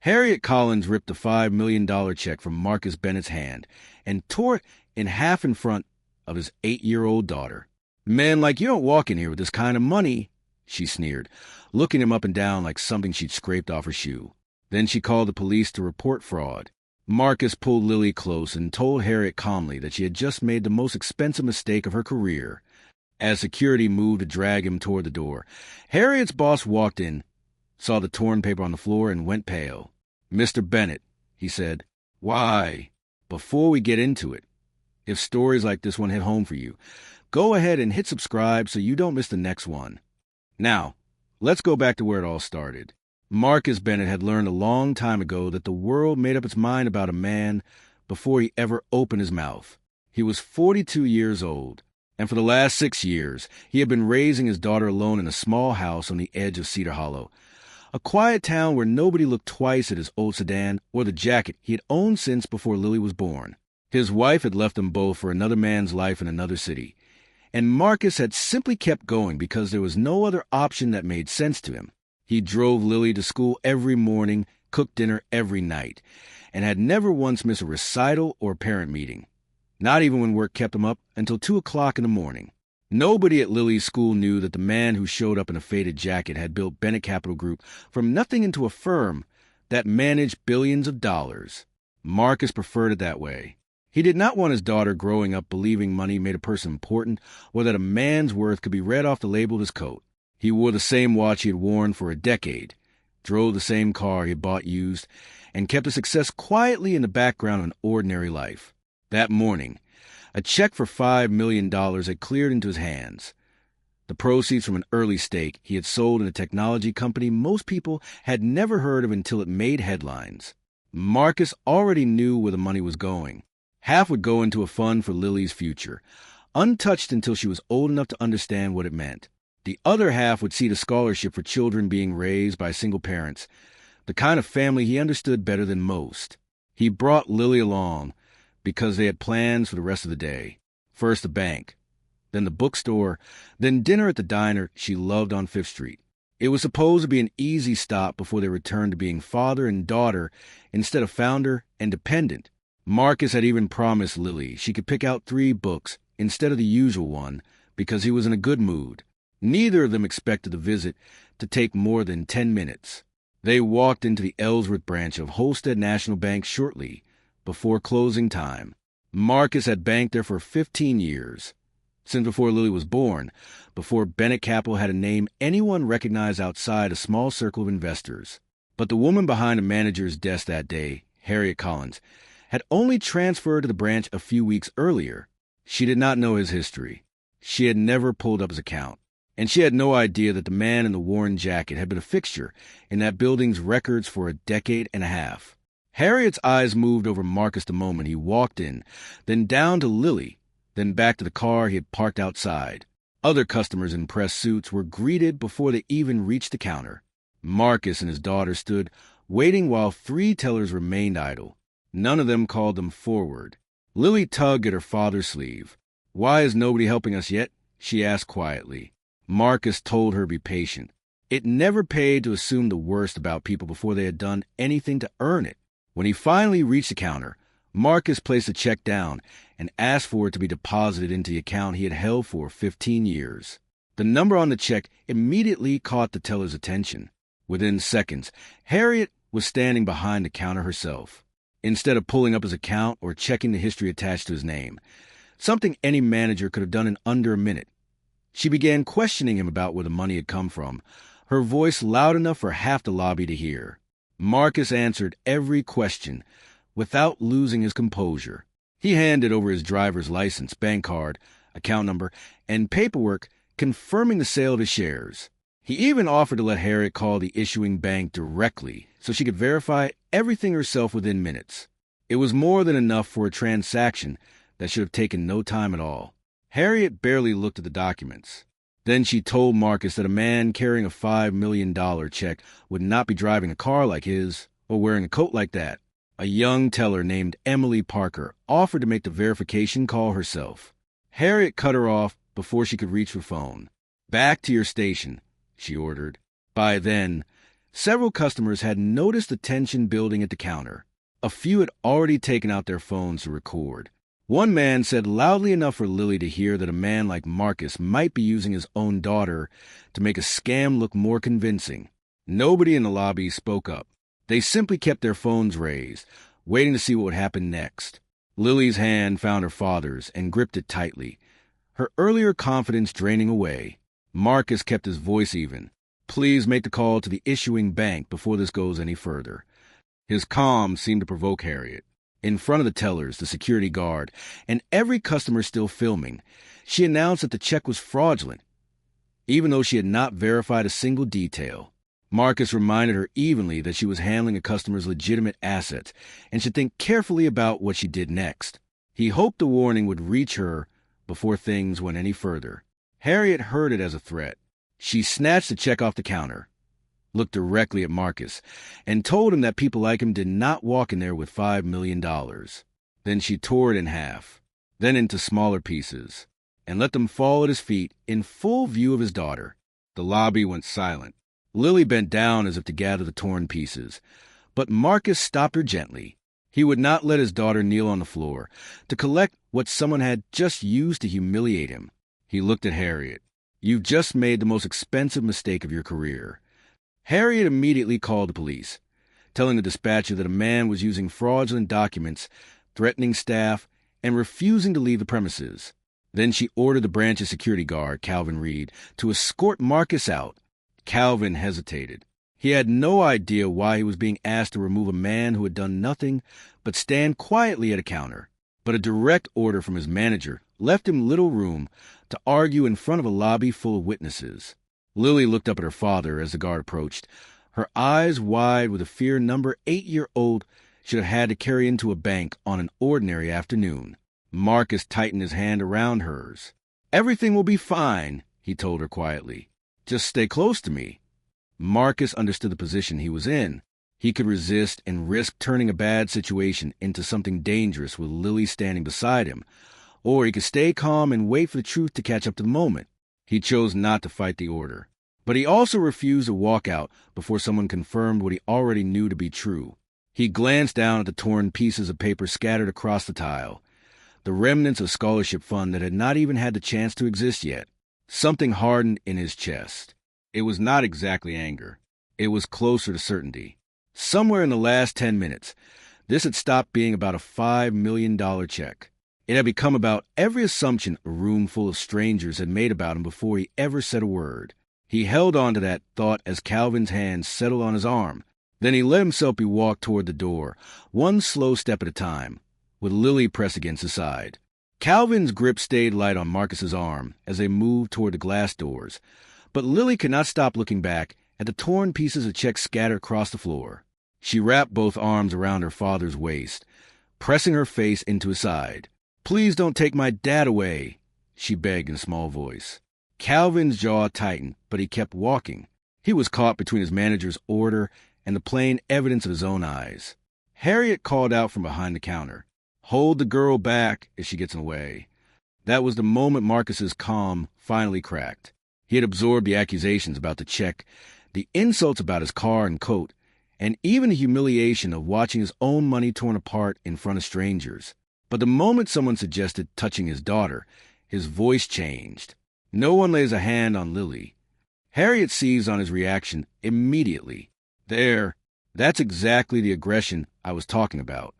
Harriet Collins ripped the $5 million check from Marcus Bennett's hand and tore it in half in front of his 8-year-old daughter. "Man like you don't walk in here with this kind of money," she sneered, looking him up and down like something she'd scraped off her shoe. Then she called the police to report fraud. Marcus pulled Lily close and told Harriet calmly that she had just made the most expensive mistake of her career. As security moved to drag him toward the door, Harriet's boss walked in, saw the torn paper on the floor, and went pale. "Mr. Bennett," he said, "why? Before we get into it, if stories like this one hit home for you, go ahead and hit subscribe so you don't miss the next one. Now, let's go back to where it all started." Marcus Bennett had learned a long time ago that the world made up its mind about a man before he ever opened his mouth. He was 42 years old, and for the last 6 years, he had been raising his daughter alone in a small house on the edge of Cedar Hollow, a quiet town where nobody looked twice at his old sedan or the jacket he had owned since before Lily was born. His wife had left them both for another man's life in another city, and Marcus had simply kept going because there was no other option that made sense to him. He drove Lily to school every morning, cooked dinner every night, and had never once missed a recital or parent meeting, not even when work kept him up until 2 o'clock in the morning. Nobody at Lily's school knew that the man who showed up in a faded jacket had built Bennett Capital Group from nothing into a firm that managed billions of dollars. Marcus preferred it that way. He did not want his daughter growing up believing money made a person important or that a man's worth could be read off the label of his coat. He wore the same watch he had worn for a decade, drove the same car he had bought used, and kept his success quietly in the background of an ordinary life. That morning, a check for $5 million had cleared into his hands. The proceeds from an early stake he had sold in a technology company most people had never heard of until it made headlines. Marcus already knew where the money was going. Half would go into a fund for Lily's future, untouched until she was old enough to understand what it meant. The other half would see the scholarship for children being raised by single parents, the kind of family he understood better than most. He brought Lily along because they had plans for the rest of the day. First the bank, then the bookstore, then dinner at the diner she loved on 5th Street. It was supposed to be an easy stop before they returned to being father and daughter instead of founder and dependent. Marcus had even promised Lily she could pick out 3 books instead of the usual one because he was in a good mood. Neither of them expected the visit to take more than 10 minutes. They walked into the Ellsworth branch of Holstead National Bank shortly before closing time. Marcus had banked there for 15 years, since before Lily was born, before Bennett Capital had a name anyone recognized outside a small circle of investors. But the woman behind the manager's desk that day, Harriet Collins, had only transferred to the branch a few weeks earlier. She did not know his history. She had never pulled up his account, and she had no idea that the man in the worn jacket had been a fixture in that building's records for a decade and a half. Harriet's eyes moved over Marcus the moment he walked in, then down to Lily, then back to the car he had parked outside. Other customers in press suits were greeted before they even reached the counter. Marcus and his daughter stood, waiting while 3 tellers remained idle. None of them called them forward. Lily tugged at her father's sleeve. "Why is nobody helping us yet?" she asked quietly. Marcus told her to be patient. It never paid to assume the worst about people before they had done anything to earn it. When he finally reached the counter, Marcus placed the check down and asked for it to be deposited into the account he had held for 15 years. The number on the check immediately caught the teller's attention. Within seconds, Harriet was standing behind the counter herself. Instead of pulling up his account or checking the history attached to his name, something any manager could have done in under a minute, she began questioning him about where the money had come from, her voice loud enough for half the lobby to hear. Marcus answered every question without losing his composure. He handed over his driver's license, bank card, account number, and paperwork confirming the sale of his shares. He even offered to let Harriet call the issuing bank directly so she could verify everything herself within minutes. It was more than enough for a transaction that should have taken no time at all. Harriet barely looked at the documents. Then she told Marcus that a man carrying a $5 million check would not be driving a car like his or wearing a coat like that. A young teller named Emily Parker offered to make the verification call herself. Harriet cut her off before she could reach her phone. "Back to your station," she ordered. By then, Several customers had noticed the tension building at the counter. A few had already taken out their phones to record. One man said loudly enough for Lily to hear that a man like Marcus might be using his own daughter to make a scam look more convincing. Nobody in the lobby spoke up. They simply kept their phones raised, waiting to see what would happen next. Lily's hand found her father's and gripped it tightly, her earlier confidence draining away. Marcus kept his voice even. "Please make the call to the issuing bank before this goes any further." His calm seemed to provoke Harriet. In front of the tellers, the security guard, and every customer still filming, she announced that the check was fraudulent, even though she had not verified a single detail. Marcus reminded her evenly that she was handling a customer's legitimate assets and should think carefully about what she did next. He hoped the warning would reach her before things went any further. Harriet heard it as a threat. She snatched the check off the counter, looked directly at Marcus, and told him that people like him did not walk in there with $5 million. Then she tore it in half, then into smaller pieces, and let them fall at his feet in full view of his daughter. The lobby went silent. Lily bent down as if to gather the torn pieces, but Marcus stopped her gently. He would not let his daughter kneel on the floor to collect what someone had just used to humiliate him. He looked at Harriet. "You've just made the most expensive mistake of your career." Harriet immediately called the police, telling the dispatcher that a man was using fraudulent documents, threatening staff, and refusing to leave the premises. Then she ordered the branch's security guard, Calvin Reed, to escort Marcus out. Calvin hesitated. He had no idea why he was being asked to remove a man who had done nothing but stand quietly at a counter. But a direct order from his manager left him little room to argue in front of a lobby full of witnesses. Lily looked up at her father as the guard approached, her eyes wide with a fear number 8-year-old should have had to carry into a bank on an ordinary afternoon. Marcus tightened his hand around hers. "Everything will be fine," he told her quietly. "Just stay close to me." Marcus understood the position he was in. He could resist and risk turning a bad situation into something dangerous with Lily standing beside him, or he could stay calm and wait for the truth to catch up to the moment. He chose not to fight the order, but he also refused to walk out before someone confirmed what he already knew to be true. He glanced down at the torn pieces of paper scattered across the tile, the remnants of scholarship fund that had not even had the chance to exist yet. Something hardened in his chest. It was not exactly anger. It was closer to certainty. Somewhere in the last 10 minutes, this had stopped being about a $5 million check. It had become about every assumption a room full of strangers had made about him before he ever said a word. He held on to that thought as Calvin's hand settled on his arm. Then he let himself be walked toward the door, one slow step at a time, with Lily pressed against his side. Calvin's grip stayed light on Marcus's arm as they moved toward the glass doors, but Lily could not stop looking back at the torn pieces of check scattered across the floor. She wrapped both arms around her father's waist, pressing her face into his side. "Please don't take my dad away," she begged in a small voice. Calvin's jaw tightened, but he kept walking. He was caught between his manager's order and the plain evidence of his own eyes. Harriet called out from behind the counter, "Hold the girl back if she gets in the way." That was the moment Marcus's calm finally cracked. He had absorbed the accusations about the check, the insults about his car and coat, and even the humiliation of watching his own money torn apart in front of strangers. But the moment someone suggested touching his daughter, his voice changed. No one lays a hand on Lily. Harriet seized on his reaction immediately. That's exactly the aggression I was talking about.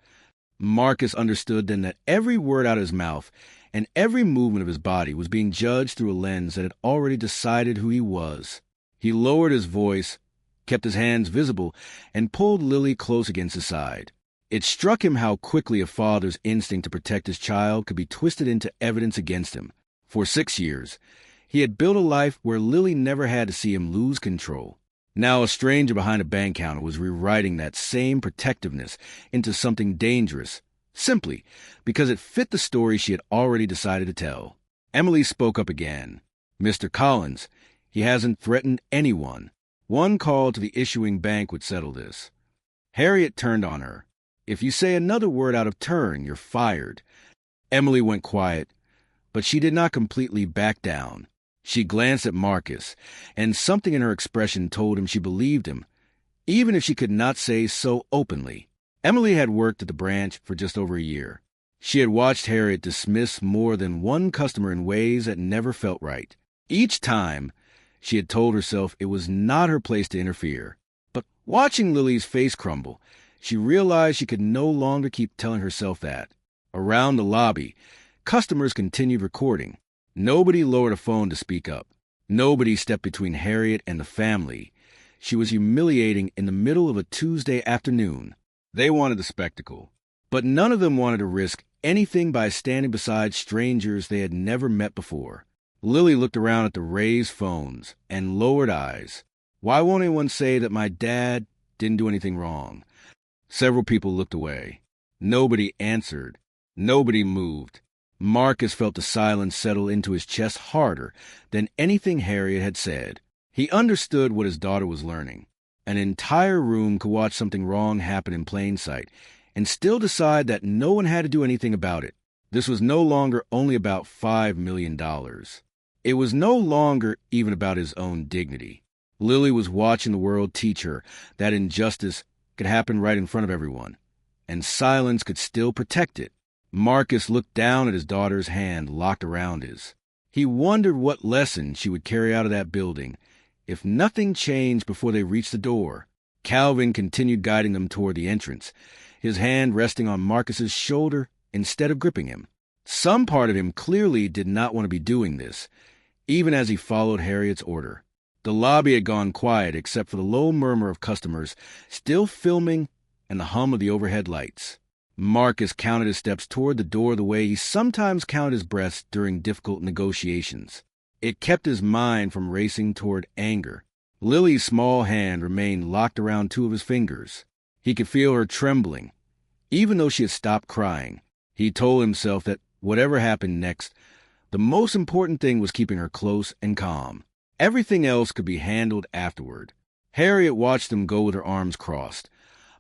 Marcus understood then that every word out of his mouth and every movement of his body was being judged through a lens that had already decided who he was. He lowered his voice, kept his hands visible, and pulled Lily close against his side. It struck him how quickly a father's instinct to protect his child could be twisted into evidence against him. For 6 years, he had built a life where Lily never had to see him lose control. Now a stranger behind a bank counter was rewriting that same protectiveness into something dangerous, simply because it fit the story she had already decided to tell. Emily spoke up again. "Mr. Collins, he hasn't threatened anyone. One call to the issuing bank would settle this." Harriet turned on her. "If you say another word out of turn, you're fired." Emily went quiet, but she did not completely back down. She glanced at Marcus, and something in her expression told him she believed him, even if she could not say so openly. Emily had worked at the branch for just over a year. She had watched Harriet dismiss more than one customer in ways that never felt right. Each time, she had told herself it was not her place to interfere. But watching Lily's face crumble, she realized she could no longer keep telling herself that. Around the lobby, customers continued recording. Nobody lowered a phone to speak up. Nobody stepped between Harriet and the family. She was humiliating in the middle of a Tuesday afternoon. They wanted the spectacle, but none of them wanted to risk anything by standing beside strangers they had never met before. Lily looked around at the raised phones and lowered eyes. Why won't anyone say that my dad didn't do anything wrong? Several people looked away. Nobody answered. Nobody moved. Marcus felt the silence settle into his chest harder than anything Harriet had said. He understood what his daughter was learning. An entire room could watch something wrong happen in plain sight and still decide that no one had to do anything about it. This was no longer only about $5 million. It was no longer even about his own dignity. Lily was watching the world teach her that injustice could happen right in front of everyone, and silence could still protect it. Marcus looked down at his daughter's hand locked around his. He wondered what lesson she would carry out of that building if nothing changed before they reached the door. Calvin continued guiding them toward the entrance, his hand resting on Marcus's shoulder instead of gripping him. Some part of him clearly did not want to be doing this, even as he followed Harriet's order. The lobby had gone quiet except for the low murmur of customers still filming and the hum of the overhead lights. Marcus counted his steps toward the door the way he sometimes counted his breaths during difficult negotiations. It kept his mind from racing toward anger. Lily's small hand remained locked around two of his fingers. He could feel her trembling, even though she had stopped crying. He told himself that whatever happened next, the most important thing was keeping her close and calm. Everything else could be handled afterward. Harriet watched them go with her arms crossed,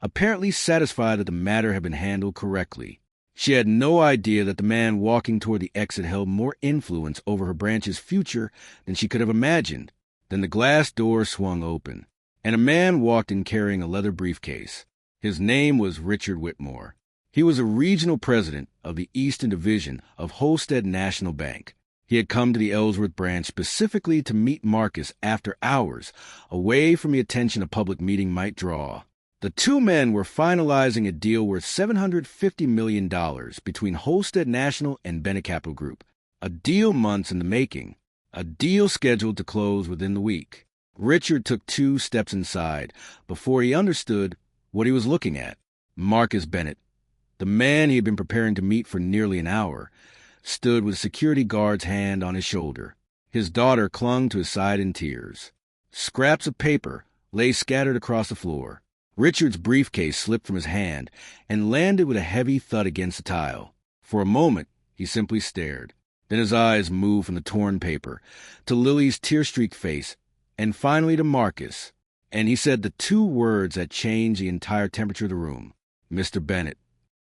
apparently satisfied that the matter had been handled correctly. She had no idea that the man walking toward the exit held more influence over her branch's future than she could have imagined. Then the glass door swung open, and a man walked in carrying a leather briefcase. His name was Richard Whitmore. He was a regional president of the Eastern Division of Holstead National Bank. He had come to the Ellsworth branch specifically to meet Marcus after hours, away from the attention a public meeting might draw. The two men were finalizing a deal worth $750 million between Holstead National and Bennett Capital Group. A deal months in the making. A deal scheduled to close within the week. Richard took 2 steps inside before he understood what he was looking at. Marcus Bennett, the man he had been preparing to meet for nearly an hour, stood with a security guard's hand on his shoulder. His daughter clung to his side in tears. Scraps of paper lay scattered across the floor. Richard's briefcase slipped from his hand and landed with a heavy thud against the tile. For a moment, he simply stared. Then his eyes moved from the torn paper to Lily's tear-streaked face, and finally to Marcus. And he said the 2 words that changed the entire temperature of the room. Mr. Bennett.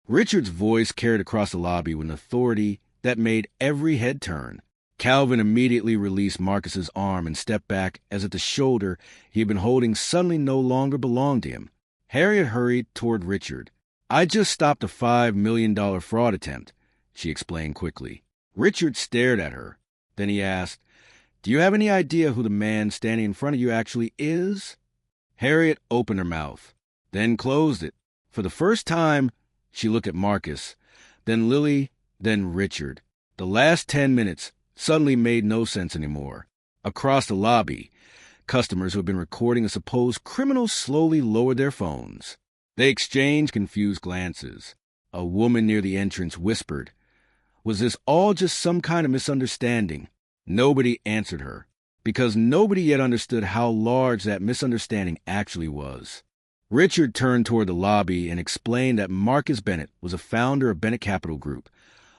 Richard's voice carried across the lobby with an authority that made every head turn. Calvin immediately released Marcus's arm and stepped back as if the shoulder he had been holding suddenly no longer belonged to him. Harriet hurried toward Richard. I just stopped a $5 million fraud attempt, she explained quickly. Richard stared at her. Then he asked, Do you have any idea who the man standing in front of you actually is? Harriet opened her mouth, then closed it. For the first time, she looked at Marcus, then Lily, then Richard. The last 10 minutes suddenly made no sense anymore. Across the lobby, customers who had been recording a supposed criminal slowly lowered their phones. They exchanged confused glances. A woman near the entrance whispered, Was this all just some kind of misunderstanding? Nobody answered her, because nobody yet understood how large that misunderstanding actually was. Richard turned toward the lobby and explained that Marcus Bennett was a founder of Bennett Capital Group,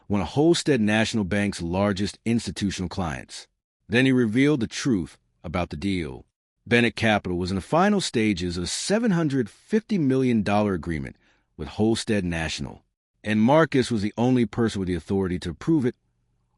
one of Holstead National Bank's largest institutional clients. Then he revealed the truth about the deal. Bennett Capital was in the final stages of a $750 million agreement with Holstead National, and Marcus was the only person with the authority to approve it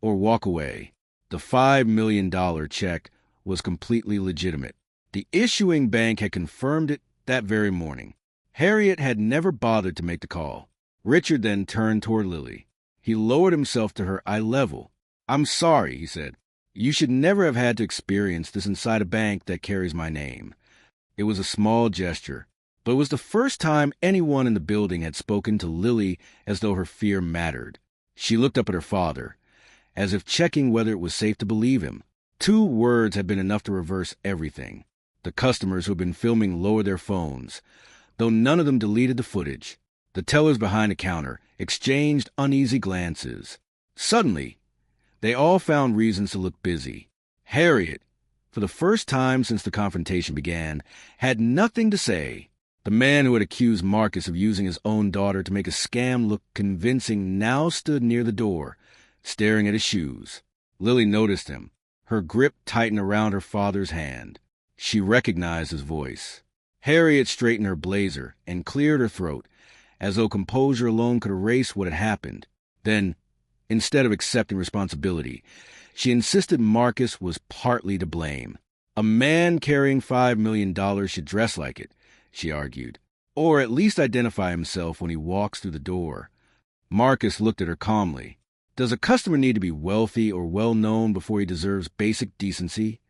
or walk away. The $5 million check was completely legitimate. The issuing bank had confirmed it that very morning. Harriet had never bothered to make the call. Richard then turned toward Lily. He lowered himself to her eye level. "I'm sorry," he said. "You should never have had to experience this inside a bank that carries my name." It was a small gesture, but it was the first time anyone in the building had spoken to Lily as though her fear mattered. She looked up at her father, as if checking whether it was safe to believe him. 2 words had been enough to reverse everything. The customers who had been filming lowered their phones, though none of them deleted the footage. The tellers behind the counter exchanged uneasy glances. Suddenly, they all found reasons to look busy. Harriet, for the first time since the confrontation began, had nothing to say. The man who had accused Marcus of using his own daughter to make a scam look convincing now stood near the door, staring at his shoes. Lily noticed him. Her grip tightened around her father's hand. She recognized his voice. Harriet straightened her blazer and cleared her throat, as though composure alone could erase what had happened. Then, instead of accepting responsibility, she insisted Marcus was partly to blame. A man carrying $5 million should dress like it, she argued, or at least identify himself when he walks through the door. Marcus looked at her calmly. Does a customer need to be wealthy or well-known before he deserves basic decency?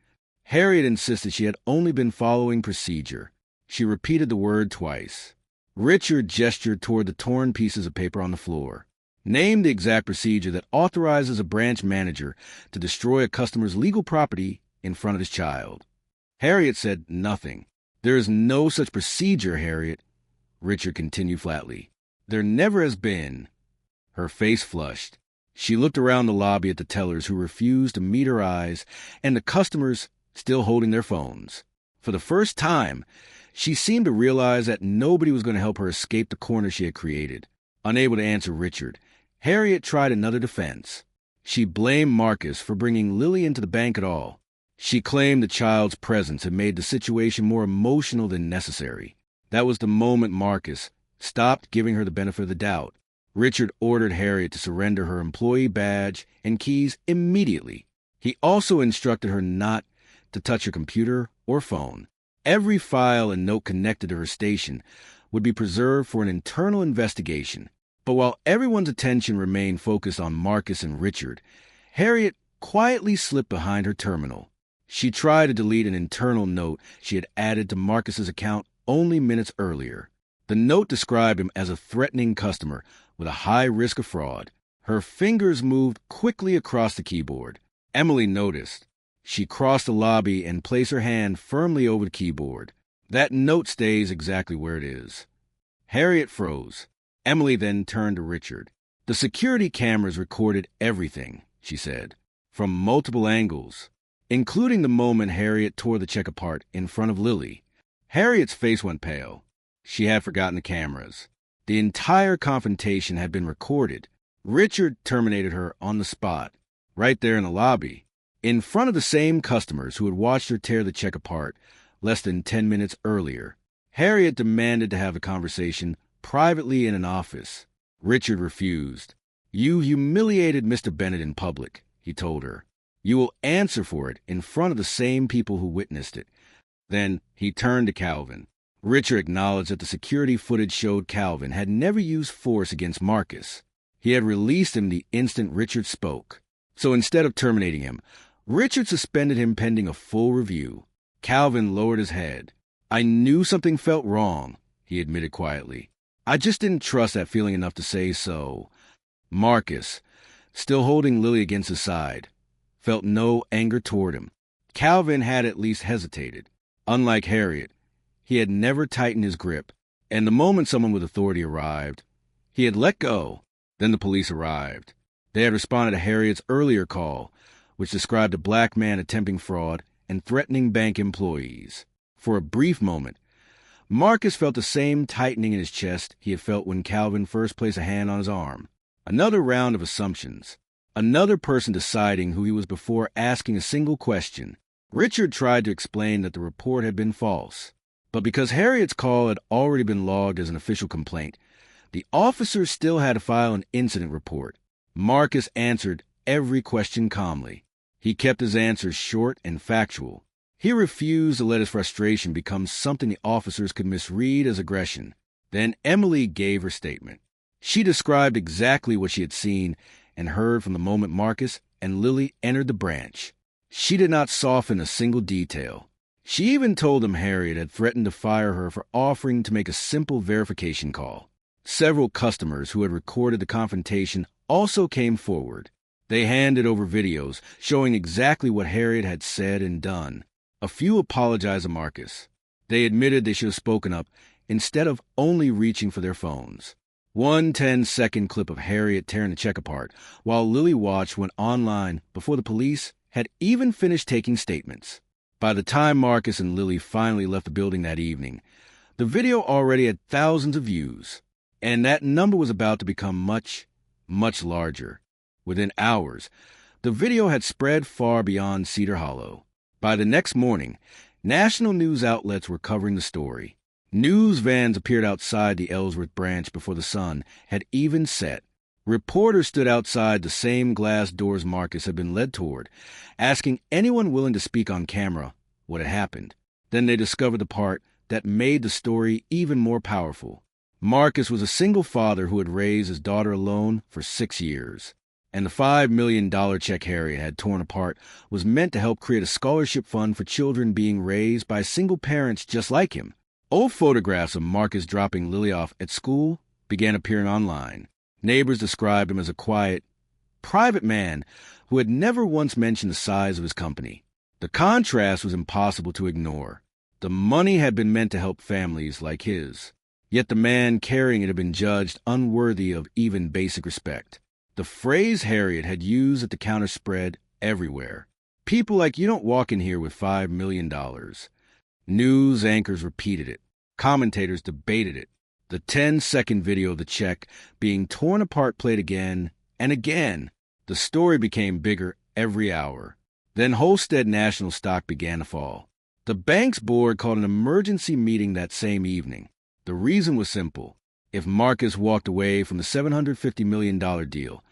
Harriet insisted she had only been following procedure. She repeated the word twice. Richard gestured toward the torn pieces of paper on the floor. Name the exact procedure that authorizes a branch manager to destroy a customer's legal property in front of his child. Harriet said nothing. There is no such procedure, Harriet, Richard continued flatly. There never has been. Her face flushed. She looked around the lobby at the tellers who refused to meet her eyes and the customers still holding their phones. For the first time, she seemed to realize that nobody was going to help her escape the corner she had created. Unable to answer Richard, Harriet tried another defense. She blamed Marcus for bringing Lily into the bank at all. She claimed the child's presence had made the situation more emotional than necessary. That was the moment Marcus stopped giving her the benefit of the doubt. Richard ordered Harriet to surrender her employee badge and keys immediately. He also instructed her not to touch her computer or phone. Every file and note connected to her station would be preserved for an internal investigation. But while everyone's attention remained focused on Marcus and Richard, Harriet quietly slipped behind her terminal. She tried to delete an internal note she had added to Marcus's account only minutes earlier. The note described him as a threatening customer with a high risk of fraud. Her fingers moved quickly across the keyboard. Emily noticed. She crossed the lobby and placed her hand firmly over the keyboard. That note stays exactly where it is. Harriet froze. Emily then turned to Richard. The security cameras recorded everything, she said, from multiple angles, including the moment Harriet tore the check apart in front of Lily. Harriet's face went pale. She had forgotten the cameras. The entire confrontation had been recorded. Richard terminated her on the spot, right there in the lobby, in front of the same customers who had watched her tear the check apart less than 10 minutes earlier. Harriet demanded to have a conversation privately in an office. Richard refused. "You humiliated Mr. Bennett in public," he told her. "You will answer for it in front of the same people who witnessed it." Then he turned to Calvin. Richard acknowledged that the security footage showed Calvin had never used force against Marcus. He had released him the instant Richard spoke. So instead of terminating him, Richard suspended him pending a full review. Calvin lowered his head. "I knew something felt wrong," he admitted quietly. "I just didn't trust that feeling enough to say so." Marcus, still holding Lily against his side, felt no anger toward him. Calvin had at least hesitated. Unlike Harriet, he had never tightened his grip, and the moment someone with authority arrived, he had let go. Then the police arrived. They had responded to Harriet's earlier call, which described a black man attempting fraud and threatening bank employees. For a brief moment, Marcus felt the same tightening in his chest he had felt when Calvin first placed a hand on his arm. Another round of assumptions. Another person deciding who he was before asking a single question. Richard tried to explain that the report had been false. But because Harriet's call had already been logged as an official complaint, the officers still had to file an incident report. Marcus answered every question calmly. He kept his answers short and factual. He refused to let his frustration become something the officers could misread as aggression. Then Emily gave her statement. She described exactly what she had seen and heard from the moment Marcus and Lily entered the branch. She did not soften a single detail. She even told them Harriet had threatened to fire her for offering to make a simple verification call. Several customers who had recorded the confrontation also came forward. They handed over videos showing exactly what Harriet had said and done. A few apologized to Marcus. They admitted they should have spoken up instead of only reaching for their phones. One 10-second clip of Harriet tearing the check apart while Lily watched went online before the police had even finished taking statements. By the time Marcus and Lily finally left the building that evening, the video already had thousands of views, and that number was about to become much, much larger. Within hours, the video had spread far beyond Cedar Hollow. By the next morning, national news outlets were covering the story. News vans appeared outside the Ellsworth branch before the sun had even set. Reporters stood outside the same glass doors Marcus had been led toward, asking anyone willing to speak on camera what had happened. Then they discovered the part that made the story even more powerful. Marcus was a single father who had raised his daughter alone for 6 years. And the $5 million check Harriet had torn apart was meant to help create a scholarship fund for children being raised by single parents just like him. Old photographs of Marcus dropping Lily off at school began appearing online. Neighbors described him as a quiet, private man who had never once mentioned the size of his company. The contrast was impossible to ignore. The money had been meant to help families like his, yet the man carrying it had been judged unworthy of even basic respect. The phrase Harriet had used at the counter spread everywhere. People like you don't walk in here with $5 million. News anchors repeated it. Commentators debated it. The 10-second video of the check being torn apart played again and again. The story became bigger every hour. Then Holstead National stock began to fall. The bank's board called an emergency meeting that same evening. The reason was simple. If Marcus walked away from the $750 million deal,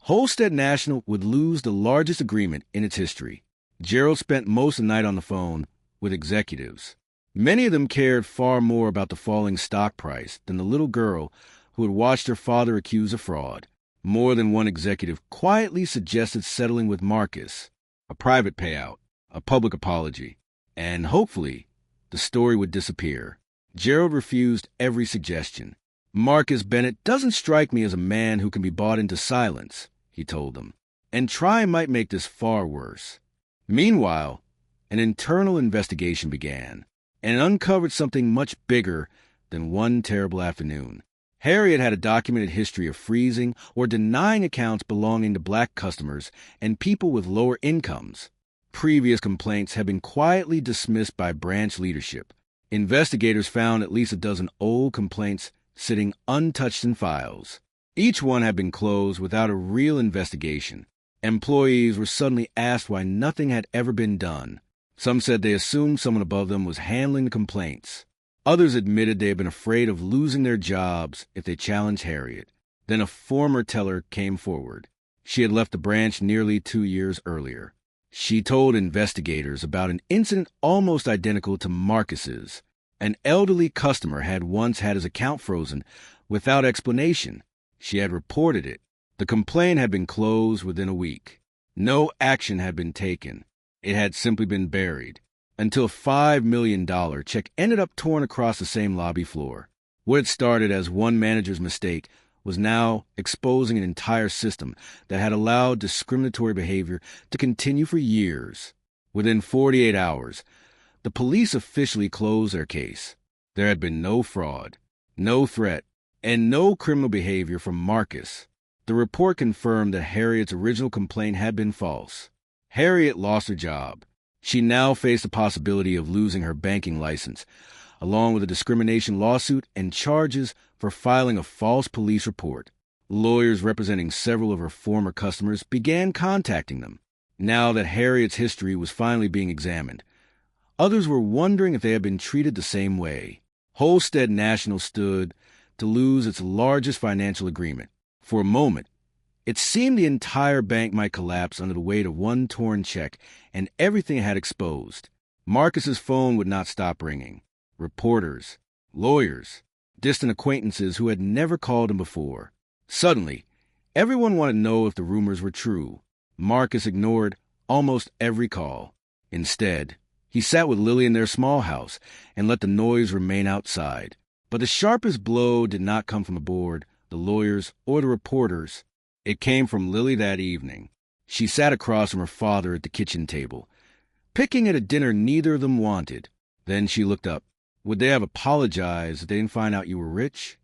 Holstead National would lose the largest agreement in its history. Gerald spent most of the night on the phone with executives. Many of them cared far more about the falling stock price than the little girl who had watched her father accused of fraud. More than one executive quietly suggested settling with Marcus, a private payout, a public apology, and hopefully the story would disappear. Gerald refused every suggestion. Marcus Bennett doesn't strike me as a man who can be bought into silence, he told them, and trying might make this far worse. Meanwhile, an internal investigation began and uncovered something much bigger than one terrible afternoon. Harriet had a documented history of freezing or denying accounts belonging to black customers and people with lower incomes. Previous complaints had been quietly dismissed by branch leadership. Investigators found at least a dozen old complaints sitting untouched in files. Each one had been closed without a real investigation. Employees were suddenly asked why nothing had ever been done. Some said they assumed someone above them was handling the complaints. Others admitted they had been afraid of losing their jobs if they challenged Harriet. Then a former teller came forward. She had left the branch nearly 2 years earlier. She told investigators about an incident almost identical to Marcus's. An elderly customer had once had his account frozen without explanation. She had reported it. The complaint had been closed within a week. No action had been taken. It had simply been buried, until a $5 million check ended up torn across the same lobby floor. What had started as one manager's mistake was now exposing an entire system that had allowed discriminatory behavior to continue for years. Within 48 hours, the police officially closed their case. There had been no fraud, no threat, and no criminal behavior from Marcus. The report confirmed that Harriet's original complaint had been false. Harriet lost her job. She now faced the possibility of losing her banking license, along with a discrimination lawsuit and charges for filing a false police report. Lawyers representing several of her former customers began contacting them. Now that Harriet's history was finally being examined, others were wondering if they had been treated the same way. Holstead National stood to lose its largest financial agreement. For a moment, it seemed the entire bank might collapse under the weight of one torn check and everything it had exposed. Marcus's phone would not stop ringing. Reporters, lawyers, distant acquaintances who had never called him before. Suddenly, everyone wanted to know if the rumors were true. Marcus ignored almost every call. Instead, he sat with Lily in their small house and let the noise remain outside. But the sharpest blow did not come from the board, the lawyers, or the reporters. It came from Lily that evening. She sat across from her father at the kitchen table, picking at a dinner neither of them wanted. Then she looked up. Would they have apologized if they didn't find out you were rich?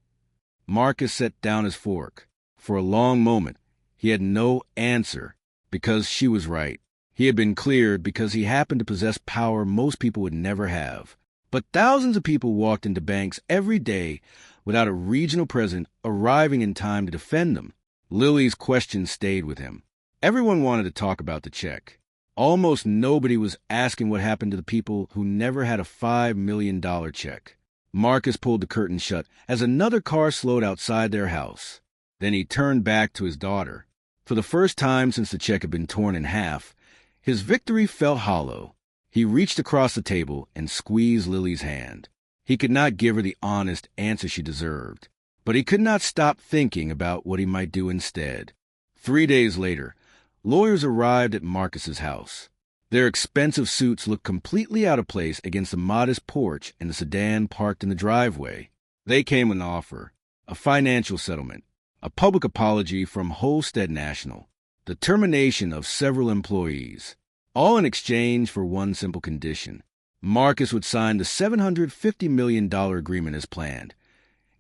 Marcus set down his fork. For a long moment, he had no answer, because she was right. He had been cleared because he happened to possess power most people would never have. But thousands of people walked into banks every day without a regional president arriving in time to defend them. Lily's question stayed with him. Everyone wanted to talk about the check. Almost nobody was asking what happened to the people who never had a $5 million check. Marcus pulled the curtain shut as another car slowed outside their house. Then he turned back to his daughter. For the first time since the check had been torn in half, his victory felt hollow. He reached across the table and squeezed Lily's hand. He could not give her the honest answer she deserved, but he could not stop thinking about what he might do instead. 3 days later, lawyers arrived at Marcus's house. Their expensive suits looked completely out of place against the modest porch and the sedan parked in the driveway. They came with an offer, a financial settlement, a public apology from Holstead National, the termination of several employees, all in exchange for one simple condition. Marcus would sign the $750 million agreement as planned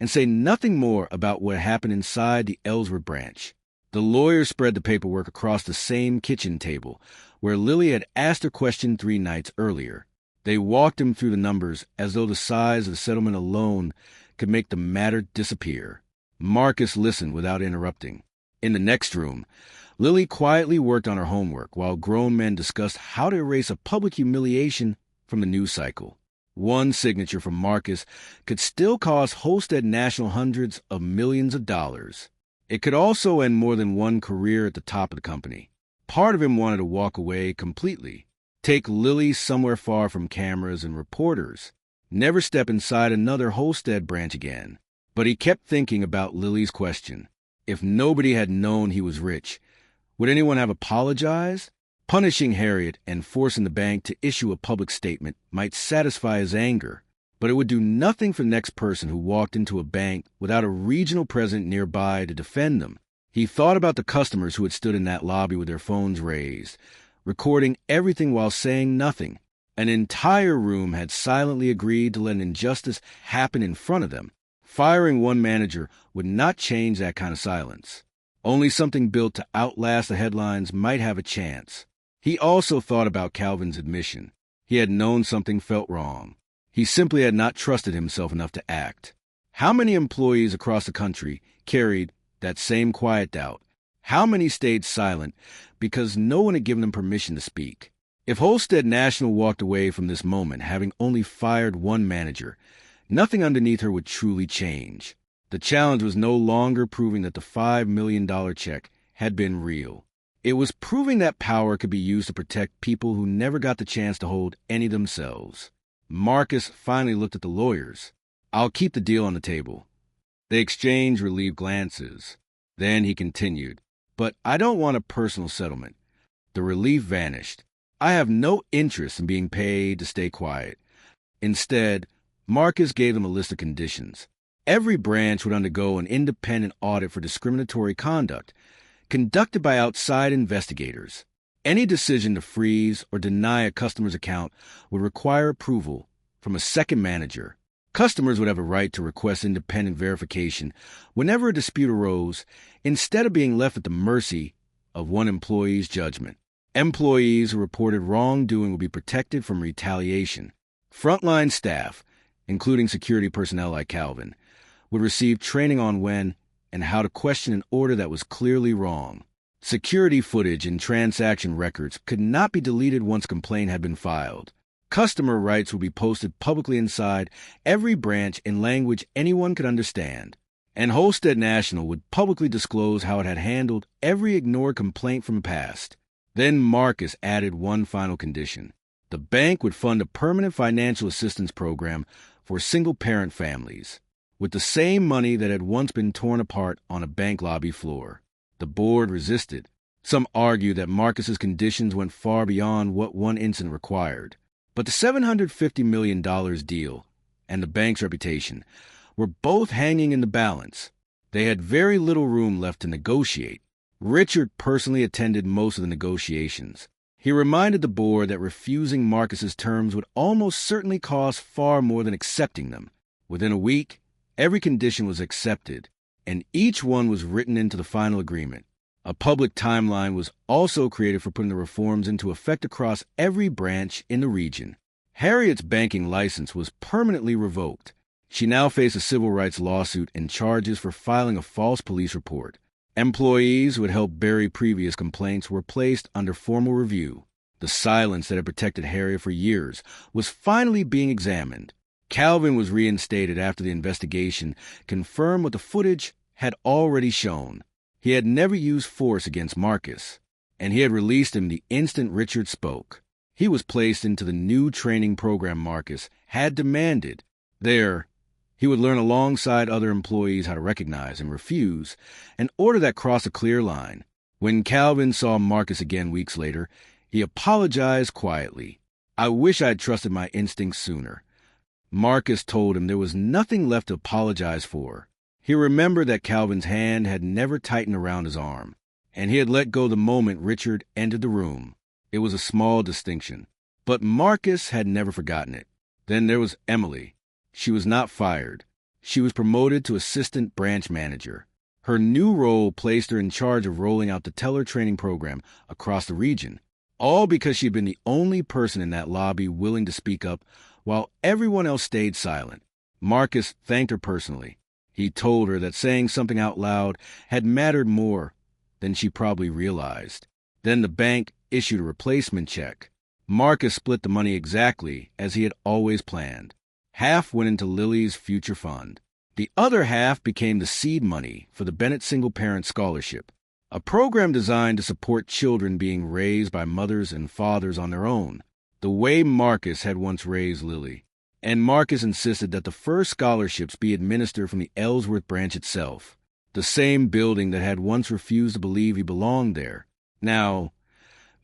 and say nothing more about what happened inside the Ellsworth branch. The lawyers spread the paperwork across the same kitchen table where Lily had asked her question 3 nights earlier. They walked him through the numbers as though the size of the settlement alone could make the matter disappear. Marcus listened without interrupting. In the next room, Lily quietly worked on her homework while grown men discussed how to erase a public humiliation from the news cycle. One signature from Marcus could still cost Holstead National hundreds of millions of dollars. It could also end more than one career at the top of the company. Part of him wanted to walk away completely, take Lily somewhere far from cameras and reporters, never step inside another Holstead branch again. But he kept thinking about Lily's question. If nobody had known he was rich, would anyone have apologized? Punishing Harriet and forcing the bank to issue a public statement might satisfy his anger, but it would do nothing for the next person who walked into a bank without a regional president nearby to defend them. He thought about the customers who had stood in that lobby with their phones raised, recording everything while saying nothing. An entire room had silently agreed to let an injustice happen in front of them. Firing one manager would not change that kind of silence. Only something built to outlast the headlines might have a chance. He also thought about Calvin's admission. He had known something felt wrong. He simply had not trusted himself enough to act. How many employees across the country carried that same quiet doubt? How many stayed silent because no one had given them permission to speak? If Holstead National walked away from this moment having only fired one manager, nothing underneath her would truly change. The challenge was no longer proving that the $5 million check had been real. It was proving that power could be used to protect people who never got the chance to hold any themselves. Marcus finally looked at the lawyers. I'll keep the deal on the table. They exchanged relieved glances. Then he continued, but I don't want a personal settlement. The relief vanished. I have no interest in being paid to stay quiet. Instead, Marcus gave them a list of conditions. Every branch would undergo an independent audit for discriminatory conduct, conducted by outside investigators. Any decision to freeze or deny a customer's account would require approval from a second manager. Customers would have a right to request independent verification whenever a dispute arose, instead of being left at the mercy of one employee's judgment. Employees who reported wrongdoing would be protected from retaliation. Frontline staff, including security personnel like Calvin, would receive training on when and how to question an order that was clearly wrong. Security footage and transaction records could not be deleted once a complaint had been filed. Customer rights would be posted publicly inside every branch in language anyone could understand. And Holstead National would publicly disclose how it had handled every ignored complaint from the past. Then Marcus added one final condition. The bank would fund a permanent financial assistance program for single-parent families, with the same money that had once been torn apart on a bank lobby floor. The board resisted. Some argued that Marcus's conditions went far beyond what one incident required. But the $750 million deal and the bank's reputation were both hanging in the balance. They had very little room left to negotiate. Richard personally attended most of the negotiations. He reminded the board that refusing Marcus's terms would almost certainly cost far more than accepting them. Within a week, every condition was accepted, and each one was written into the final agreement. A public timeline was also created for putting the reforms into effect across every branch in the region. Harriet's banking license was permanently revoked. She now faced a civil rights lawsuit and charges for filing a false police report. Employees who had helped bury previous complaints were placed under formal review. The silence that had protected Harriet for years was finally being examined. Calvin was reinstated after the investigation confirmed what the footage had already shown. He had never used force against Marcus, and he had released him the instant Richard spoke. He was placed into the new training program Marcus had demanded. There, he would learn alongside other employees how to recognize and refuse an order that crossed a clear line. When Calvin saw Marcus again weeks later, he apologized quietly. "I wish I had trusted my instincts sooner." Marcus told him there was nothing left to apologize for. He remembered that Calvin's hand had never tightened around his arm, and he had let go the moment Richard entered the room. It was a small distinction, but Marcus had never forgotten it. Then there was Emily. She was not fired. She was promoted to assistant branch manager. Her new role placed her in charge of rolling out the teller training program across the region, all because she had been the only person in that lobby willing to speak up while everyone else stayed silent. Marcus thanked her personally. He told her that saying something out loud had mattered more than she probably realized. Then the bank issued a replacement check. Marcus split the money exactly as he had always planned. Half went into Lily's future fund. The other half became the seed money for the Bennett Single Parent Scholarship, a program designed to support children being raised by mothers and fathers on their own, the way Marcus had once raised Lily. And Marcus insisted that the first scholarships be administered from the Ellsworth branch itself, the same building that had once refused to believe he belonged there. Now,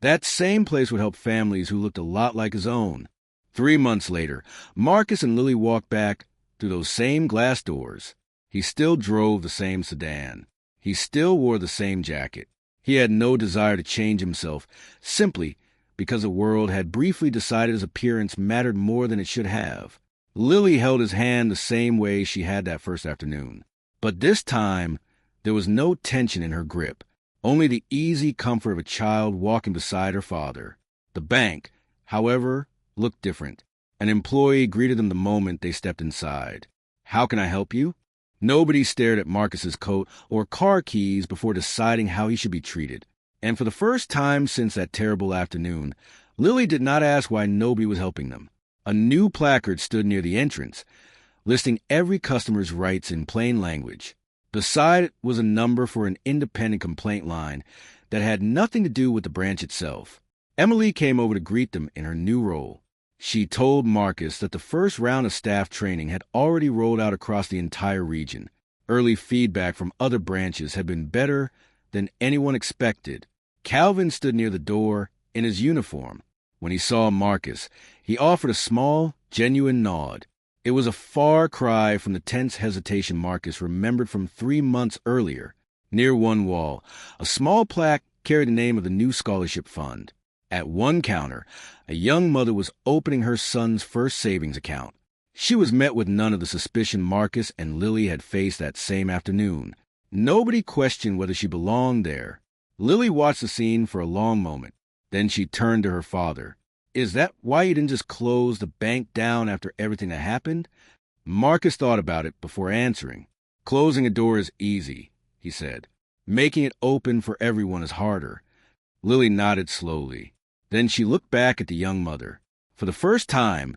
that same place would help families who looked a lot like his own. 3 months later, Marcus and Lily walked back through those same glass doors. He still drove the same sedan. He still wore the same jacket. He had no desire to change himself, simply because the world had briefly decided his appearance mattered more than it should have. Lily held his hand the same way she had that first afternoon. But this time, there was no tension in her grip, only the easy comfort of a child walking beside her father. The bank, however, looked different. An employee greeted them the moment they stepped inside. "How can I help you?" Nobody stared at Marcus's coat or car keys before deciding how he should be treated. And for the first time since that terrible afternoon, Lily did not ask why nobody was helping them. A new placard stood near the entrance, listing every customer's rights in plain language. Beside it was a number for an independent complaint line that had nothing to do with the branch itself. Emily came over to greet them in her new role. She told Marcus that the first round of staff training had already rolled out across the entire region. Early feedback from other branches had been better than anyone expected. Calvin stood near the door in his uniform. When he saw Marcus, he offered a small, genuine nod. It was a far cry from the tense hesitation Marcus remembered from 3 months earlier. Near one wall, a small plaque carried the name of the new scholarship fund. At one counter, a young mother was opening her son's first savings account. She was met with none of the suspicion Marcus and Lily had faced that same afternoon. Nobody questioned whether she belonged there. Lily watched the scene for a long moment. Then she turned to her father. "Is that why you didn't just close the bank down after everything that happened?" Marcus thought about it before answering. "Closing a door is easy," he said. "Making it open for everyone is harder." Lily nodded slowly. Then she looked back at the young mother. For the first time,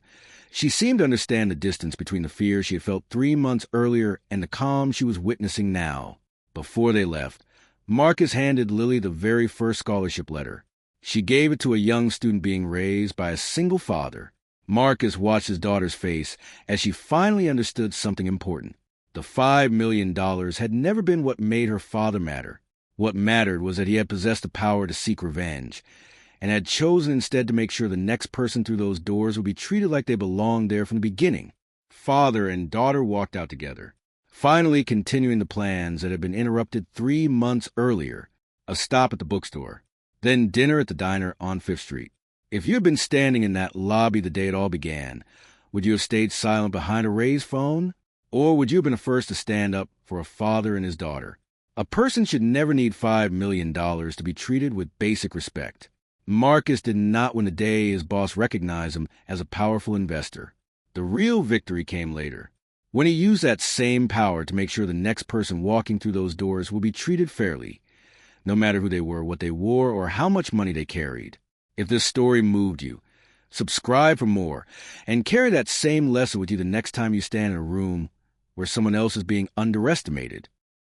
she seemed to understand the distance between the fear she had felt 3 months earlier and the calm she was witnessing now. Before they left, Marcus handed Lily the very first scholarship letter. She gave it to a young student being raised by a single father. Marcus watched his daughter's face as she finally understood something important. The $5 million had never been what made her father matter. What mattered was that he had possessed the power to seek revenge, and had chosen instead to make sure the next person through those doors would be treated like they belonged there from the beginning. Father and daughter walked out together, finally continuing the plans that had been interrupted 3 months earlier. A stop at the bookstore, then dinner at the diner on 5th Street. If you had been standing in that lobby the day it all began, would you have stayed silent behind a raised phone? Or would you have been the first to stand up for a father and his daughter? A person should never need $5 million to be treated with basic respect. Marcus did not win the day his boss recognized him as a powerful investor. The real victory came later, when he used that same power to make sure the next person walking through those doors will be treated fairly, no matter who they were, what they wore, or how much money they carried. If this story moved you, subscribe for more, and carry that same lesson with you the next time you stand in a room where someone else is being underestimated.